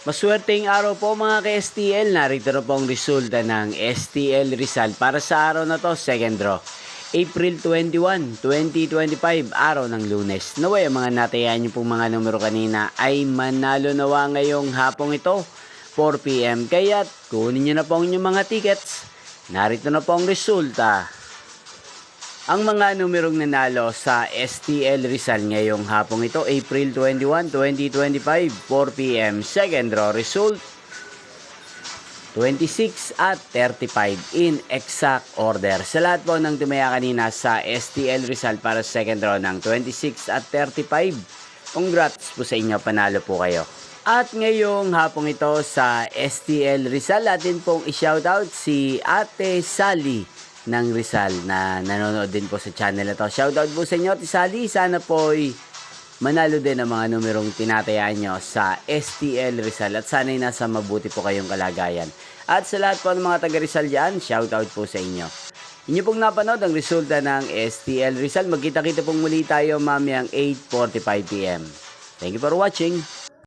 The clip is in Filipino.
Maswerteng araw po mga ka-STL. Narito na po ang resulta ng STL Rizal para sa araw na to, second draw. April 21, 2025, araw ng Lunes. Naway ang mga natayan niyo pong mga numero kanina ay manalo nawa ngayong hapong ito, 4 PM. Kaya't kunin niyo na po ang inyong mga tickets. Narito na po ang resulta. Ang mga numerong nanalo sa STL Rizal ngayong hapong ito, April 21, 2025, 4 PM. Second draw result, 26 at 35 in exact order. Sa lahat po ng tumaya kanina sa STL Rizal para sa second draw ng 26 at 35, congrats po sa inyo, panalo po kayo. At ngayong hapong ito sa STL Rizal, atin pong i-shoutout si Ate Sally ng Rizal na nanonood din po sa channel na to. Shoutout po sa inyo, Ate Sally. Sana po'y manalo din ang mga numerong tinatayaan nyo sa STL Rizal at sana'y nasa mabuti po kayong kalagayan. At sa lahat po ng mga taga Rizal dyan, shoutout po sa inyo. Inyo pong napanood ang resulta ng STL Rizal. Magkita-kita pong muli tayo mamayang 8:45 PM. Thank you for watching.